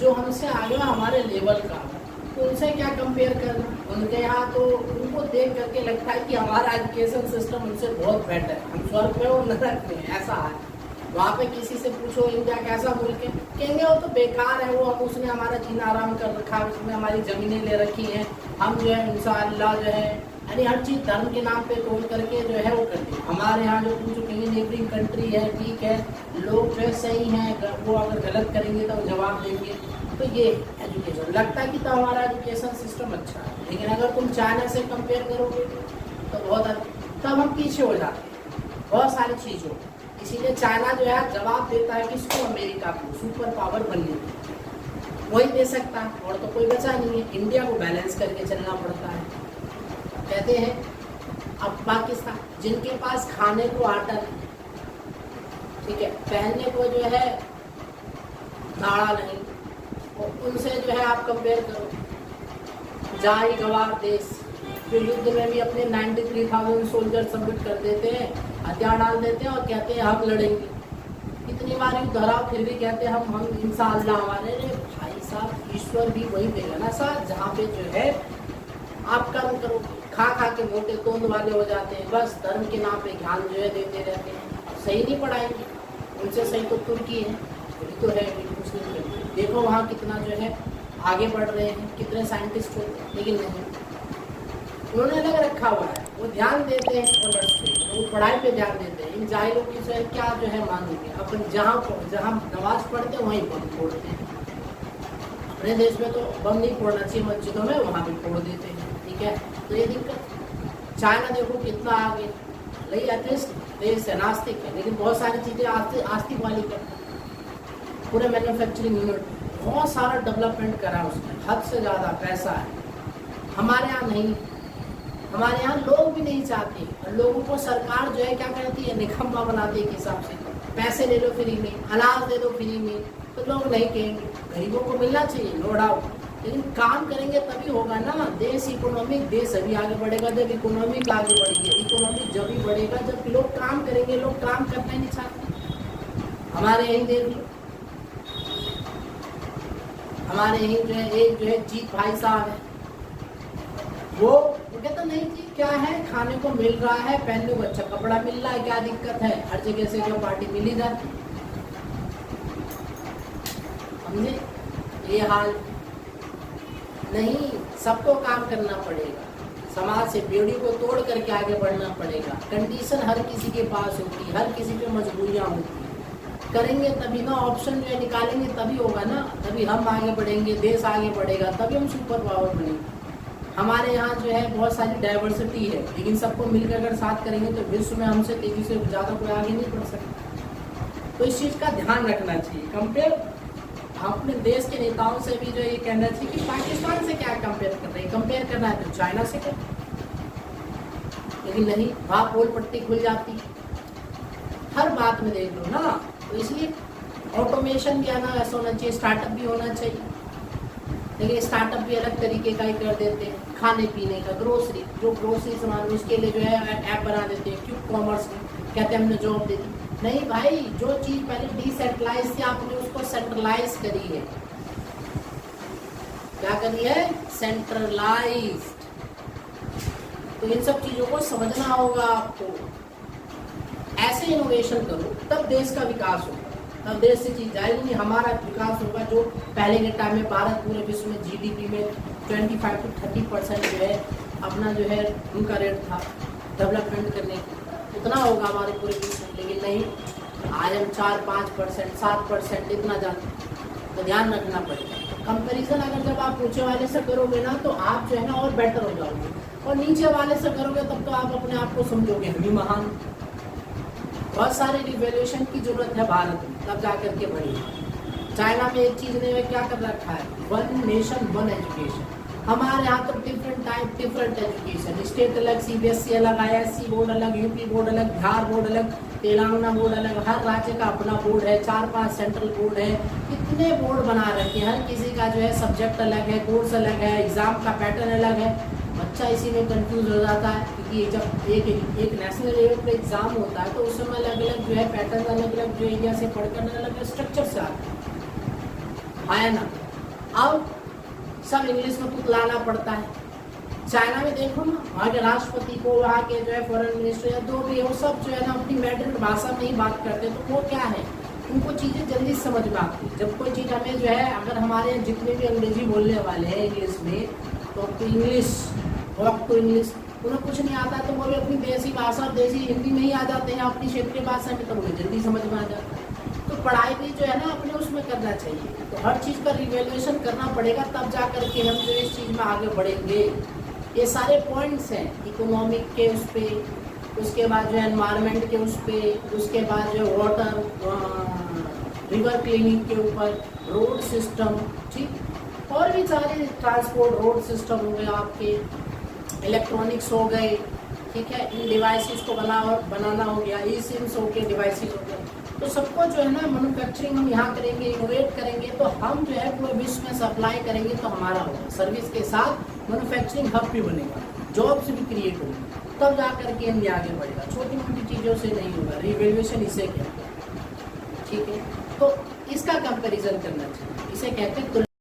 जो हमसे आगे हमारे लेवल का, तो उनसे क्या कंपेयर करना। उनके यहाँ तो उनको देख करके लगता है कि हमारा एजुकेशन सिस्टम उनसे बहुत बेटर है, हम स्वर्ग में वो नरक में, ऐसा है। वहाँ पे किसी से पूछो इंडिया कैसा मुल्क है, कहेंगे वो तो बेकार है, वो हम उसने हमारा जीना आराम कर रखा है, उसने हमारी ज़मीनें ले रखी हैं, हम जो है इंशाअल्लाह जो है यानी हर चीज़ धर्म के नाम पे तोड़ करके जो है वो करते हैं। हमारे यहाँ जो पूछो कहीं नेबरिंग कंट्री है, ठीक है, लोग जो है सही हैं, वो अगर गलत करेंगे तो जवाब देंगे। तो ये एजुकेशन लगता है कि तो हमारा एजुकेशन सिस्टम अच्छा है, लेकिन अगर तुम चाइना से कंपेयर करोगे तो बहुत, तब हम पीछे हो जाते हैं बहुत सारी चीज़ों। इसीलिए चाइना जो है जवाब देता है किसको, अमेरिका को, सुपर पावर बनने को वही दे सकता है, और तो कोई बचा नहीं है। इंडिया को बैलेंस करके चलना पड़ता है। कहते हैं अब पाकिस्तान, जिनके पास खाने को आटा नहीं, ठीक है, पहनने को जो है नाड़ा नहीं, और उनसे जो है आप कंपेयर करो, जाई गवार देश जो युद्ध में भी अपने 93,000 सोल्जर सबमिट कर देते हैं, हथियार डाल देते हैं और कहते हैं हम लड़ेंगे। इतनी बार युद्ध हराओ फिर भी कहते हैं हम इंशाअल्लाह हमारे। भाई साहब, ईश्वर भी वही देगा ना साथ, जहाँ पे जो है आप कर्म करो, खा खा के मोटे तोंद वाले हो जाते हैं, बस धर्म के नाम पे ज्ञान जो है देते रहते हैं, सही नहीं पढ़ाएंगे। उनसे सही तो तुर्की है, वही तो है मुस्लिम कंट्री, देखो वहाँ कितना जो है आगे बढ़ रहे हैं, कितने साइंटिस्ट होते हैं, लेकिन नहीं, उन्होंने अलग रखा हुआ है, वो ध्यान देते हैं स्कॉलर्स पे, वो पढ़ाई पे ध्यान देते हैं। इन जाहिलों की जो है क्या जो है मांगेंगे, अपन जहाँ नमाज पढ़ते हैं वहीं बम फोड़ते हैं। अपने देश में तो बम नहीं फोड़ना चाहिए मस्जिदों में, वहाँ भी फोड़ देते हैं, ठीक है। तो ये दिक्कत। चाइना देखो कितना आगे, नहीं एथिस्ट देश है, नास्तिक है, लेकिन बहुत सारी चीज़ें आस्तिक वाली करता है। पूरे मैन्युफैक्चरिंग यूनिट बहुत सारा डेवलपमेंट करा उसने, हद से ज़्यादा पैसा है। हमारे यहाँ नहीं, हमारे यहाँ लोग भी नहीं चाहते, और लोगों को सरकार जो है क्या करती है, निकम्मा बनाती है एक हिसाब से। पैसे ले लो फ्री में, अनाज दे दो फ्री में, तो लोग नहीं कहेंगे। गरीबों को मिलना चाहिए, नो डाउट, लेकिन काम करेंगे तभी होगा ना। देश इकोनॉमिक, देश अभी आगे बढ़ेगा जब इकोनॉमिक आगे बढ़ेगी। इकोनॉमिक जब भी बढ़ेगा जब लोग काम करेंगे। लोग काम करना ही नहीं चाहते। हमारे यहीं देख लो, हमारे यहीं जो है एक जो है जीत भाई साहब है, वो कहता नहीं जी क्या है, खाने को मिल रहा है, पहनने को अच्छा कपड़ा मिल रहा है, क्या दिक्कत है, हर जगह से जो पार्टी मिली जाती। समझे, ये हाल नहीं, सबको काम करना पड़ेगा, समाज से बेड़ी को तोड़ करके आगे बढ़ना पड़ेगा। कंडीशन हर किसी के पास होती है, हर किसी पे मजबूरियां होती है। करेंगे तभी ना, ऑप्शन जो है निकालेंगे तभी होगा ना, तभी हम आगे बढ़ेंगे, देश आगे बढ़ेगा, तभी हम सुपर पावर बनेंगे। हमारे यहाँ जो है बहुत सारी डाइवर्सिटी है, लेकिन सबको मिलकर अगर साथ करेंगे तो विश्व में हमसे तेजी से ज़्यादा कोई आगे नहीं बढ़ सकता। तो इस चीज़ का ध्यान रखना चाहिए। कंपेयर अपने देश के नेताओं से भी जो ये कहना चाहिए कि पाकिस्तान से क्या कंपेयर कर रहे हैं, कंपेयर करना है तो चाइना से कर, लेकिन नहीं, वहाँ पोल पट्टी खुल जाती हर बात में, देख लो ना। तो इसलिए ऑटोमेशन भी आना ऐसा होना चाहिए, स्टार्टअप भी होना चाहिए, लेकिन स्टार्टअप भी अलग तरीके का ही कर देते हैं। खाने पीने का, ग्रोसरी, जो ग्रोसरी सामान उसके लिए जो है ऐप बना देते हैं, क्यों कॉमर्स में कहते हैं हमने जॉब दे दी। नहीं भाई, जो चीज़ पहले डिसेंट्रलाइज थी आपने उसको सेंट्रलाइज करी है। क्या करी है, सेंट्रलाइज। तो इन सब चीज़ों को समझना होगा आपको। ऐसे इनोवेशन करो तब देश का विकास होगा, तब देश से चीज जाएगी नहीं, हमारा विकास होगा। जो पहले के टाइम में भारत पूरे विश्व में जीडीपी में 25 से 30% जो है अपना जो है उनका रेट था डेवलपमेंट करने की, उतना होगा हमारे पूरे विश्व में, लेकिन नहीं, आज हम 4-5%, 7% इतना जाते। तो ध्यान रखना पड़ेगा। कंपैरिजन अगर जब आप ऊंचे वाले से करोगे ना तो आप जो है ना और बेटर हो जाओगे, और नीचे वाले से करोगे तब तो आप अपने आप को समझोगे हम ही महान। बहुत सारे रिवोल्यूशन की जरूरत है भारत में, तब जा करके बढ़ी। चाइना में एक चीज़ ने क्या कर रखा है, 1 नेशन 1 एजुकेशन। हमारे यहाँ तो different type different education, state अलग, सीबीएसई अलग, आईएससी बोर्ड अलग, यूपी बोर्ड अलग, बिहार बोर्ड अलग, तेलंगाना बोर्ड अलग, हर राज्य का अपना बोर्ड है, 4-5 सेंट्रल बोर्ड है, कितने बोर्ड बना रखे हैं। हर किसी का जो है सब्जेक्ट अलग है, कोर्स अलग है, एग्जाम का पैटर्न अलग है। बच्चा इसी में कंफ्यूज हो जाता है, क्योंकि जब एक नेशनल लेवल पे एग्जाम होता है तो उस समय अलग अलग जो है पैटर्न अलग अलग जो एरिया से पढ़कर अलग अलग स्ट्रक्चर से आता है ना। अब सब इंग्लिश में पुतलाना पड़ता है। चाइना में देखो ना, वहाँ के राष्ट्रपति को, वहाँ के जो है फॉरेन मिनिस्टर या जो भी है, वो सब जो है ना अपनी मैड्रिड भाषा में ही बात करते। तो वो क्या है, उनको चीज़ें जल्दी समझ में आती। जब कोई चीज़ हमें जो है, अगर हमारे यहाँ जितने भी अंग्रेजी बोलने वाले हैं इंग्लिश में, तो इंग्लिश वॉक टू इंग्लिश, उन्हें कुछ नहीं आता तो वो भी अपनी देसी भाषा, देसी हिंदी में ही आ जाते हैं, अपनी क्षेत्रीय भाषा में, तो उन्हें जल्दी समझ में आ जाता है। तो पढ़ाई भी जो है ना अपने उसमें करना चाहिए। तो हर चीज़ का रिवैल्यूएशन करना पड़ेगा, तब जा करके हम जो इस चीज़ में आगे बढ़ेंगे। ये सारे पॉइंट्स हैं इकोनॉमिक के उस पर, उसके बाद जो है एनवायरनमेंट के उस पर, उसके बाद जो वाटर रिवर क्लीनिंग के ऊपर, रोड सिस्टम, ठीक, और भी सारे ट्रांसपोर्ट, रोड सिस्टम हो गए आपके, इलेक्ट्रॉनिक्स हो गए, ठीक है, इन डिवाइसेस को बनाना हो गया, ई सिम्स हो गए, डिवाइसेस हो गए। तो सबको जो है ना मैन्युफैक्चरिंग हम यहाँ करेंगे, इनोवेट करेंगे, तो हम जो है पूरे विश्व में सप्लाई करेंगे, तो हमारा होगा। सर्विस के साथ मैन्युफैक्चरिंग हब भी बनेगा, जॉब्स भी क्रिएट होंगी, तब जा करके इंडिया आगे बढ़ेगा। छोटी मोटी चीज़ों से नहीं होगा। रिवैल्यूएशन इसे कहते हैं, ठीक है। तो इसका कंपैरिजन करना चाहिए, इसे कहते हैं